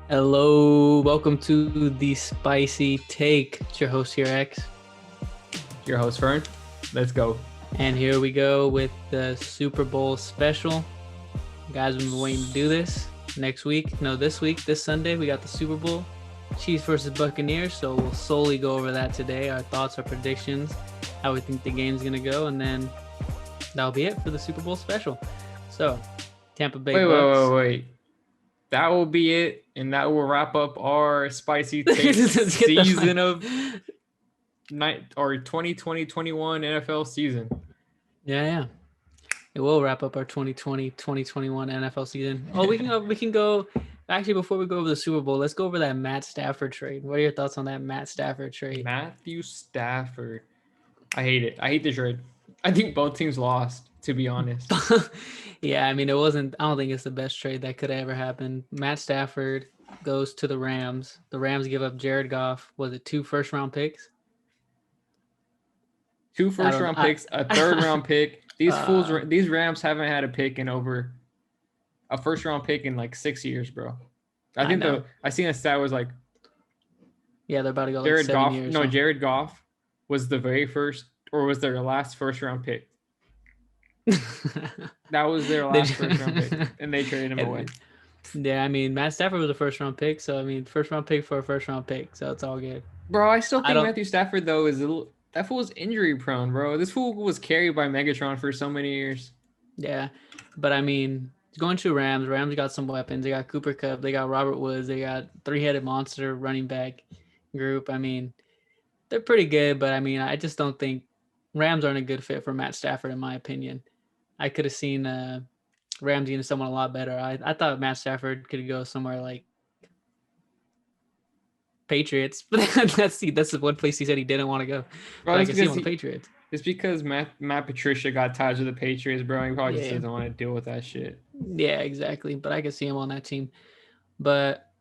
Hello, welcome to the Spicy Take. It's your host here, X. Your host, Fern. Let's go. And here we go with the Super Bowl special. Guys, we've been waiting to do this next week. No, this week, this Sunday, we got the Super Bowl. Chiefs versus Buccaneers. So we'll solely go over that today. Our thoughts, our predictions, how we think the game's going to go. And then that'll be it for the Super Bowl special. So, Tampa Bay Bucks. Wait. That will be it, and that will wrap up our Spicy Take Let's get the season of 2020-21 NFL season. Yeah. It will wrap up our 2020-2021 NFL season. Oh, we can go. Actually, before we go over the Super Bowl, let's go over that Matt Stafford trade. What are your thoughts on that Matt Stafford trade? Matthew Stafford. I hate it. I hate the trade. I think both teams lost, to be honest. Yeah, I mean, it wasn't. I don't think it's the best trade that could have ever happened. Matt Stafford goes to the Rams. The Rams give up Jared Goff. Was it 2 first-round picks? 2 first-round picks, a third-round pick. These Rams haven't had a pick in over a first-round pick in like 6 years, bro. I seen a stat was like, yeah, they're about to go Jared like 7 Goff. years. No, Jared Goff was the very first, or was their last first-round pick. That was their last first-round pick, and they traded him away. Yeah, I mean, Matt Stafford was a first-round pick, so I mean, first-round pick for a first-round pick, so it's all good. Bro, I still think Matthew Stafford though that fool was injury prone, bro. This fool was carried by Megatron for so many years. Yeah, but I mean, going to Rams. Rams got some weapons. They got Cooper Kupp. They got Robert Woods. They got 3-headed monster running back group. I mean, they're pretty good, but I mean, I just don't think Rams aren't a good fit for Matt Stafford, in my opinion. I could have seen Ramsey into someone a lot better. I thought Matt Stafford could go somewhere like Patriots, but that's the one place he said he didn't want to go. Bro, I can see him on the Patriots. It's because Matt Patricia got tied to the Patriots, bro. He probably just doesn't want to deal with that shit. Yeah, exactly. But I could see him on that team. But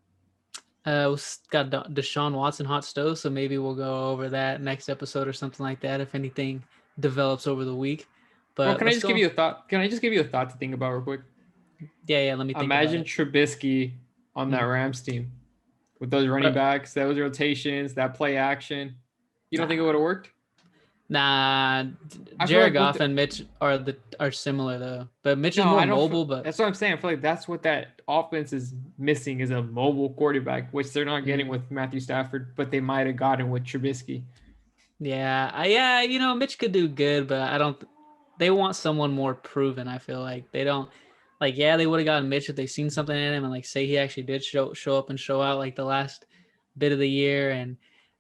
we got Deshaun Watson hot stove, so maybe we'll go over that next episode or something like that if anything develops over the week. But bro, can I just give you a thought? Can I just give you a thought to think about real quick? Yeah. Let me think. Imagine Trubisky on that Rams team with those running backs, those rotations, that play action. You don't think it would have worked? Nah, Jared Goff and Mitch are similar though, but Mitch is more mobile. But that's what I'm saying. I feel like that's what that offense is missing is a mobile quarterback, which they're not getting with Matthew Stafford, but they might have gotten with Trubisky. Yeah. You know, Mitch could do good, but I don't. They want someone more proven. I feel like they don't. Like, yeah, they would have gotten Mitch if they seen something in him and like say he actually did show up and show out like the last bit of the year and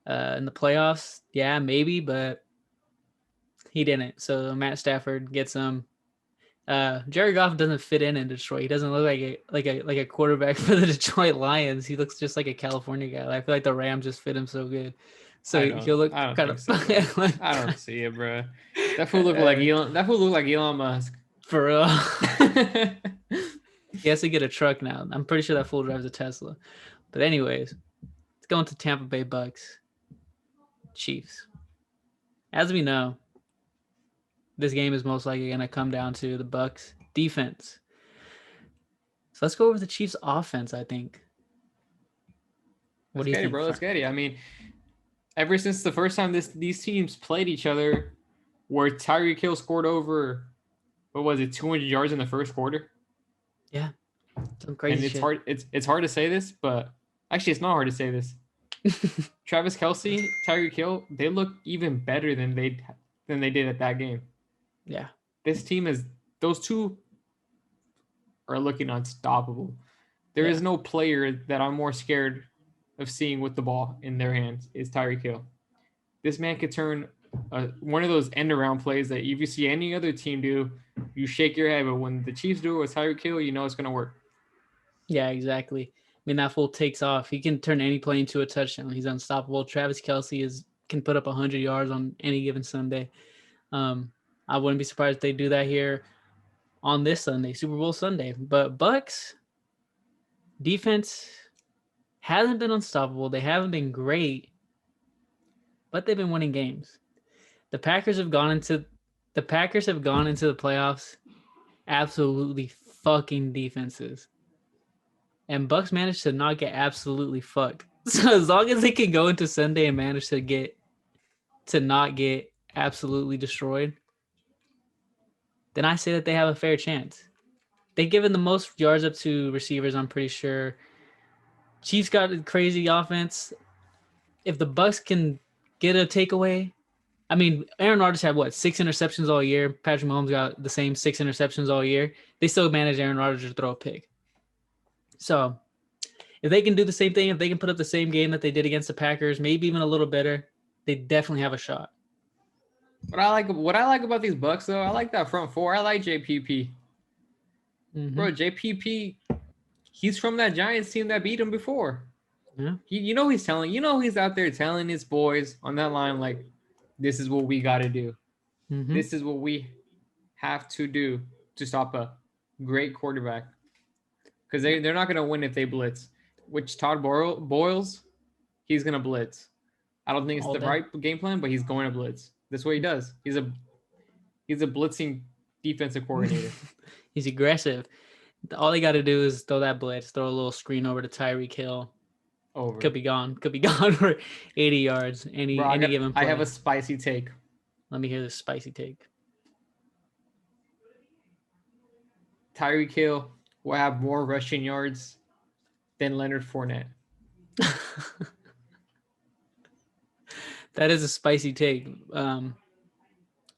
in the playoffs. Yeah, maybe, but he didn't. So Matt Stafford gets him. Jared Goff doesn't fit in Detroit. He doesn't look like a quarterback for the Detroit Lions. He looks just like a California guy. I feel like the Rams just fit him so good. So he'll look kind of. So, I don't see it, bro. That fool looked like Elon. That fool looked like Elon Musk. For real. He has to get a truck now. I'm pretty sure that fool drives a Tesla. But anyways, let's go into Tampa Bay Bucks. Chiefs. As we know, this game is most likely going to come down to the Bucks defense. So let's go over the Chiefs offense, I think. What do you think, bro? Let's get it. I mean, ever since the first time these teams played each other, where Tyreek Hill scored over, what was it, 200 yards in the first quarter? Yeah, some crazy. And it's hard to say this, but actually, it's not hard to say this. Travis Kelce, Tyreek Hill, they look even better than they did at that game. Yeah, this team those two are looking unstoppable. There is no player that I'm more scared of seeing with the ball in their hands is Tyreek Hill. This man could turn one of those end-around plays that if you see any other team do, you shake your head. But when the Chiefs do it with Tyreek Hill, you know it's going to work. Yeah, exactly. I mean, that fool takes off. He can turn any play into a touchdown. He's unstoppable. Travis Kelce can put up 100 yards on any given Sunday. I wouldn't be surprised if they do that here on this Sunday, Super Bowl Sunday. But Bucks defense hasn't been unstoppable. They haven't been great, but they've been winning games. The Packers have gone into the playoffs absolutely fucking defenses. and Bucks managed to not get absolutely fucked. So as long as they can go into Sunday and manage to not get absolutely destroyed, then I say that they have a fair chance. They've given the most yards up to receivers, I'm pretty sure. Chiefs got a crazy offense. If the Bucks can get a takeaway, I mean, Aaron Rodgers had what, 6 interceptions all year. Patrick Mahomes got the same 6 interceptions all year. They still managed Aaron Rodgers to throw a pick. So if they can do the same thing, if they can put up the same game that they did against the Packers, maybe even a little better, they definitely have a shot. What I like about these Bucks though, I like that front four. I like JPP. Mm-hmm. Bro, JPP, he's from that Giants team that beat him before. Yeah. He's out there telling his boys on that line, like, this is what we got to do. Mm-hmm. This is what we have to do to stop a great quarterback. Because they're not going to win if they blitz. Which Todd Boyles, he's going to blitz. I don't think it's All the day. right game plan, but he's going to blitz. That's what he does. He's a blitzing defensive coordinator. He's aggressive. All they got to do is throw that blitz, throw a little screen over to Tyreek Hill. Over. Could be gone for 80 yards. Any given play. I have a spicy take. Let me hear this spicy take. Tyreek Hill will have more rushing yards than Leonard Fournette. That is a spicy take. I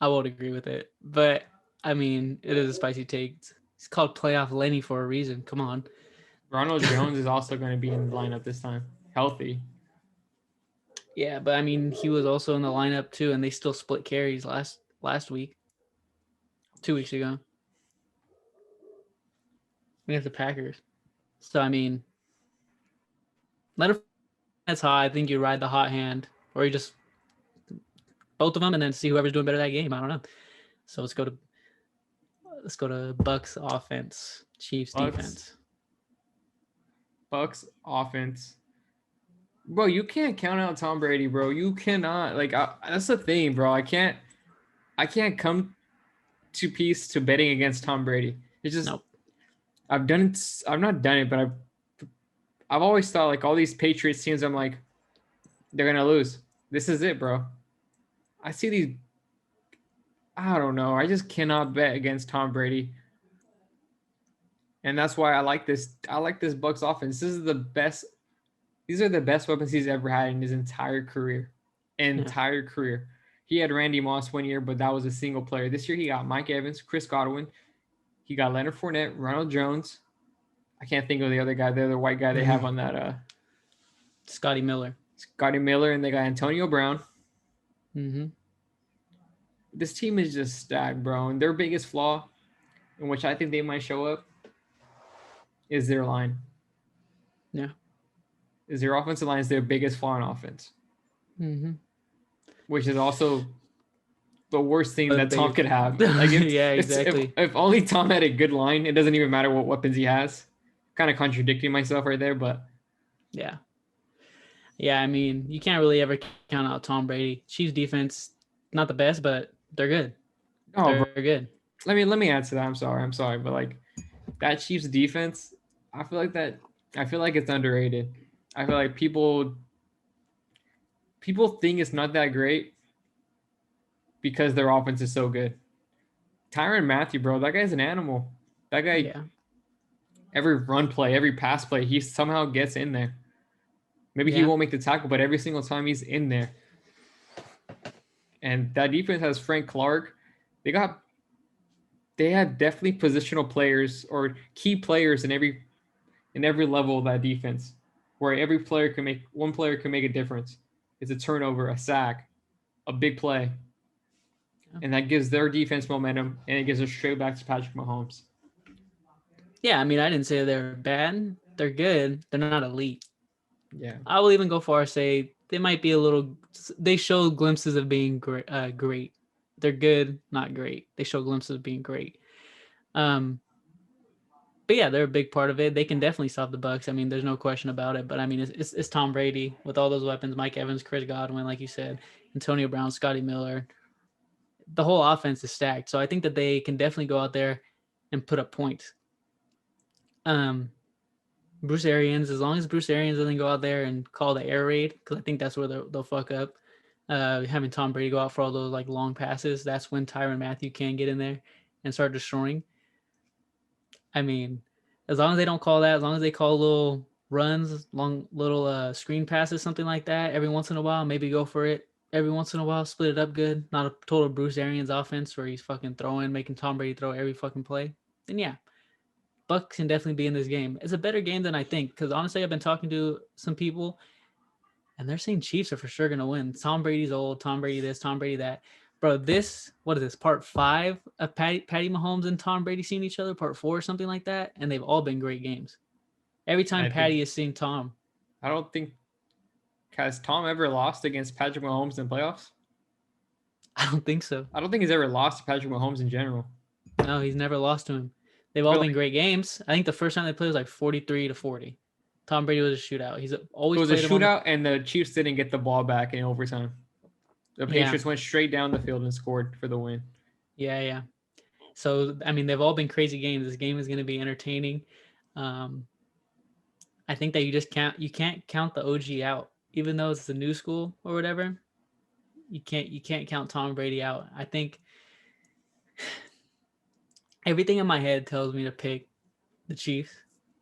won't agree with it, but I mean, it is a spicy take. It's called Playoff Lenny for a reason. Come on. Ronald Jones is also going to be in the lineup this time, healthy. Yeah, but I mean, he was also in the lineup too, and they still split carries last week, 2 weeks ago against the Packers. So I mean, Leonard Fournette's hot. I think you ride the hot hand, or you just both of them, and then see whoever's doing better that game. I don't know. So let's go to Bucks offense, Chiefs defense. Bucks offense. Bro, you can't count out Tom Brady, bro. You cannot. Like, that's the thing, bro. I can't come to peace to betting against Tom Brady. It's just, nope. I've done it. I've not done it, but I've always thought, like, all these Patriots teams, I'm like, they're going to lose. This is it, bro. I see these, I don't know. I just cannot bet against Tom Brady. And that's why I like this. I like this Bucks offense. These are the best weapons he's ever had in his entire career. Career. He had Randy Moss one year, but that was a single player. This year he got Mike Evans, Chris Godwin. He got Leonard Fournette, Ronald Jones. I can't think of the other guy, the other white guy they have on that. Scotty Miller. And they got Antonio Brown. Mm-hmm. This team is just stacked, bro. And their biggest flaw, in which I think they might show up, is their line. Yeah. Is their offensive line is their biggest flaw in offense. Mm-hmm. Which is also the worst thing that Tom could have. Like, yeah, exactly. If only Tom had a good line, it doesn't even matter what weapons he has. Kind of contradicting myself right there, but yeah. Yeah, I mean, you can't really ever count out Tom Brady. Chiefs defense, not the best, but they're good. They're good. Let me add to that. I'm sorry, but like that Chiefs defense, I feel like it's underrated. I feel like people think it's not that great because their offense is so good. Tyrann Mathieu, bro, that guy's an animal. That guy, every run play, every pass play, he somehow gets in there. Maybe he won't make the tackle, but every single time he's in there. And that defense has Frank Clark. They have definitely positional players or key players in every level of that defense, where one player can make a difference. It's a turnover, a sack, a big play. And that gives their defense momentum, and it gives us straight back to Patrick Mahomes. Yeah, I mean, I didn't say they're bad. They're good. They're not elite. Yeah. I will even go far as say they might be they show glimpses of being great. They're good, not great. They show glimpses of being great. But yeah, they're a big part of it. They can definitely stop the Bucks. I mean, there's no question about it. But I mean, it's Tom Brady with all those weapons: Mike Evans, Chris Godwin, like you said, Antonio Brown, Scotty Miller. The whole offense is stacked. So I think that they can definitely go out there and put up points. Bruce Arians, as long as Bruce Arians doesn't go out there and call the air raid, because I think that's where they'll fuck up. Having Tom Brady go out for all those like long passes, that's when Tyrann Mathieu can get in there and start destroying. I mean, as long as they don't call that, as long as they call little runs, long little screen passes, something like that, every once in a while, maybe go for it. Every once in a while, split it up good. Not a total Bruce Arians offense where he's fucking throwing, making Tom Brady throw every fucking play. Then yeah, Bucks can definitely be in this game. It's a better game than I think because honestly, I've been talking to some people and they're saying Chiefs are for sure gonna win. Tom Brady's old. Tom Brady this. Tom Brady that. Bro, this what is this? Part 5 of Patty Mahomes and Tom Brady seeing each other. Part 4 or something like that, and they've all been great games. Every time I think Patty is seeing Tom, I don't think has Tom ever lost against Patrick Mahomes in playoffs? I don't think so. I don't think he's ever lost to Patrick Mahomes in general. No, he's never lost to him. They've I all feel been like great games. I think the first time they played was like 43-40. Tom Brady was a shootout. He's it always was a played him on the shootout, and the Chiefs didn't get the ball back in overtime. The yeah, Patriots went straight down the field and scored for the win. yeah. So I mean, they've all been crazy games. This game is going to be entertaining. Um, I think that you can't count the OG out, even though it's the new school or whatever. You can't count Tom Brady out. I think everything in my head tells me to pick the Chiefs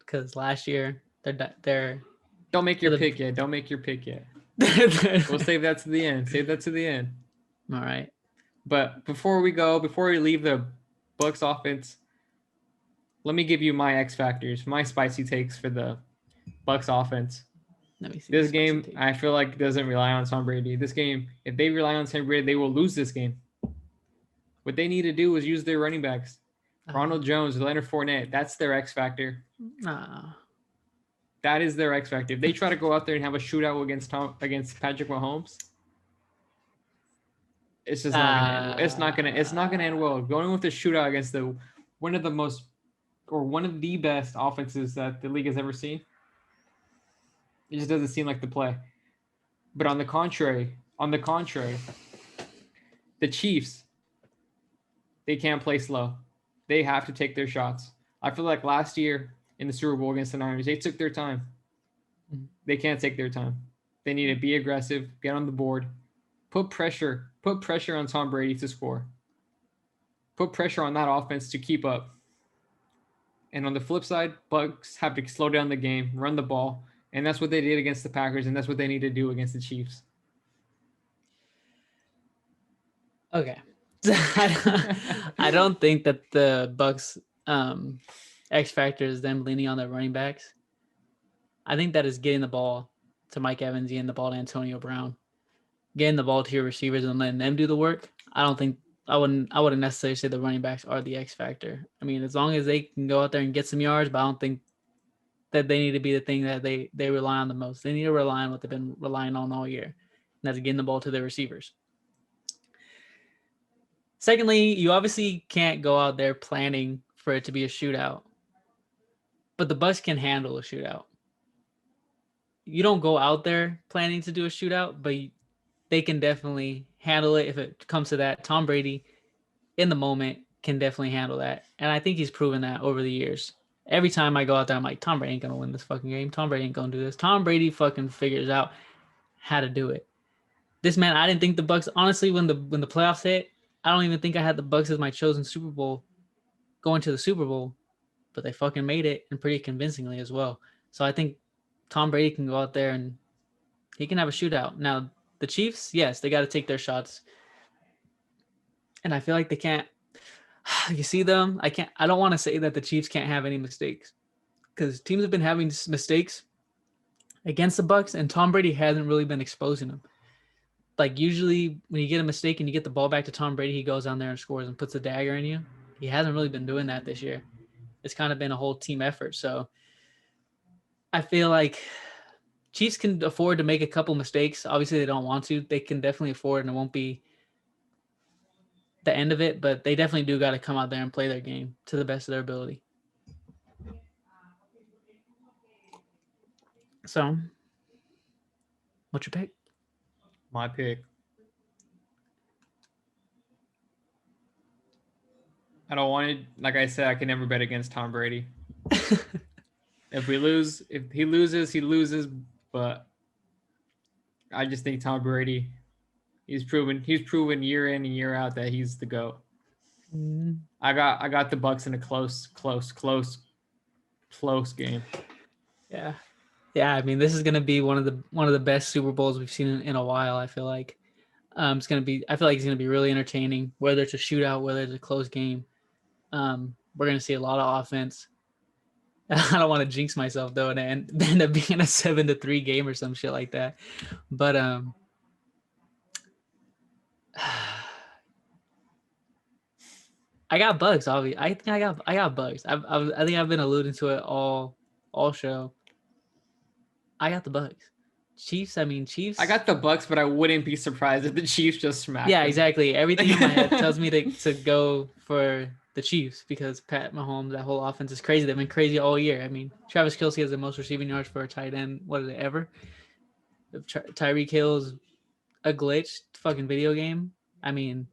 because last year they're Don't make for your the pick yet. Don't make your pick yet. We'll save that to the end. Save that to the end. all right. But before we leave the Bucks offense, let me give you my X factors, my spicy takes for the Bucks offense. Let me see This game, I feel like doesn't rely on Tom Brady. This game, if they rely on Tom Brady, they will lose this game. What they need to do is use their running backs. Ronald Jones, Leonard Fournette, that's their X factor. That is their X factor. If they try to go out there and have a shootout against Patrick Mahomes, it's just not gonna end well. It's not gonna end well. Going with the shootout against one of the best offenses that the league has ever seen, it just doesn't seem like the play. But on the contrary, the Chiefs, they can't play slow. They have to take their shots. I feel like last year in the Super Bowl against the Niners, they took their time. They can't take their time. They need to be aggressive, get on the board, put pressure on Tom Brady to score. Put pressure on that offense to keep up. And on the flip side, Bucks have to slow down the game, run the ball, and that's what they did against the Packers, and that's what they need to do against the Chiefs. Okay. I don't think that the Bucks X factor is them leaning on their running backs. I think that is getting the ball to Mike Evans, getting the ball to Antonio Brown, getting the ball to your receivers and letting them do the work. I wouldn't necessarily say the running backs are the X factor. I mean, as long as they can go out there and get some yards, but I don't think that they need to be the thing that they rely on the most. They need to rely on what they've been relying on all year, and that's getting the ball to their receivers. Secondly, you obviously can't go out there planning for it to be a shootout, but the Bucks can handle a shootout. You don't go out there planning to do a shootout, but they can definitely handle it if it comes to that. Tom Brady, in the moment, can definitely handle that, and I think he's proven that over the years. Every time I go out there, I'm like, Tom Brady ain't gonna win this fucking game. Tom Brady ain't gonna do this. Tom Brady fucking figures out how to do it. This man, I didn't think the Bucks. Honestly, when the playoffs hit, I don't even think I had the Bucks as my chosen Super Bowl going to the Super Bowl, but they fucking made it and pretty convincingly as well. So I think Tom Brady can go out there and he can have a shootout. Now the Chiefs, yes, they got to take their shots, and I feel like they can't. You see them. I don't want to say that the Chiefs can't have any mistakes because teams have been having mistakes against the Bucks, and Tom Brady hasn't really been exposing them. Like usually when you get a mistake and you get the ball back to Tom Brady, he goes down there and scores and puts a dagger in you. He hasn't really been doing that this year. It's kind of been a whole team effort. So I feel like Chiefs can afford to make a couple mistakes. Obviously, they don't want to. They can definitely afford, and it won't be the end of it, but they definitely do got to come out there and play their game to the best of their ability. So, what's your pick? My pick. I don't want it. Like I said, I can never bet against Tom Brady. If he loses, he loses. But I just think Tom Brady, he's proven year in and year out that he's the GOAT. I got the Bucks in a close game. Yeah. Yeah, I mean, this is gonna be one of the best Super Bowls we've seen in a while. I feel like it's gonna be. I feel like it's gonna be really entertaining. Whether it's a shootout, whether it's a close game, we're gonna see a lot of offense. I don't want to jinx myself though, and end up being a 7-3 game or some shit like that. But I got bugs. Obviously, I think I got bugs. I think I've been alluding to it all show. I got the Bucks. Chiefs. I mean, Chiefs. I got the Bucks, but I wouldn't be surprised if the Chiefs just smacked Yeah, them. exactly. Everything in my head tells me to go for the Chiefs because Pat Mahomes, that whole offense is crazy. They've been crazy all year. I mean, Travis Kelce has the most receiving yards for a tight end. What is it ever? Tyreek Hill's a glitch fucking video game. I mean,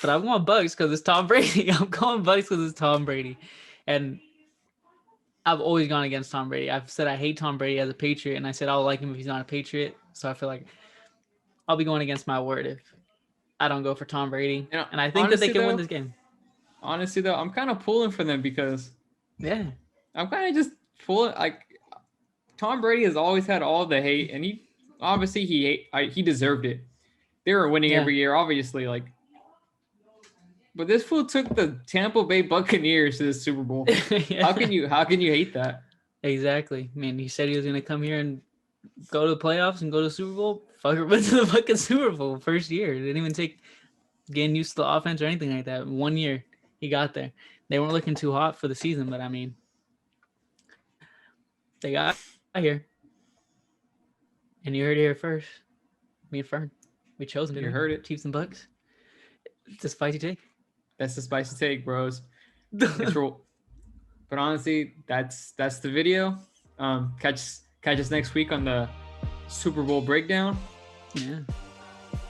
but I'm going Bucks because it's Tom Brady. I'm going Bucks because it's Tom Brady, and I've always gone against Tom Brady. I've said I hate Tom Brady as a Patriot, and I said I'll like him if he's not a Patriot. So I feel like I'll be going against my word if I don't go for Tom Brady. And I think that they can win this game. Honestly, though, I'm kind of pulling for them because I'm kind of just pulling. Like Tom Brady has always had all the hate, and he deserved it. They were winning every year, obviously. Like, but this fool took the Tampa Bay Buccaneers to the Super Bowl. How can you hate that? Exactly. I mean, he said he was going to come here and go to the playoffs and go to the Super Bowl. Fucker went to the fucking Super Bowl first year. It didn't even take getting used to the offense or anything like that. 1 year he got there. They weren't looking too hot for the season, but I mean, they got here. And you heard it here first. Me and Fern. We chose them. You heard it. Chiefs and Bucks. It's a spicy take. That's the spicy take, bros. But honestly, that's the video. Catch us next week on the Super Bowl breakdown. Yeah.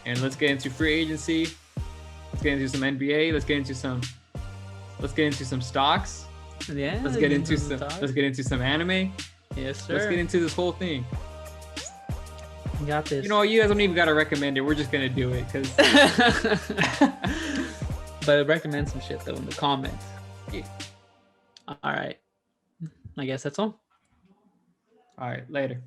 And let's get into free agency. Let's get into some NBA. Let's get into some stocks. Yeah. Let's get into some anime. Yes, sir. Let's get into this whole thing. You got this. You know, you guys don't even gotta recommend it. We're just gonna do it because. But recommend some shit though in the comments. Yeah. All right. I guess that's all. All right. Later.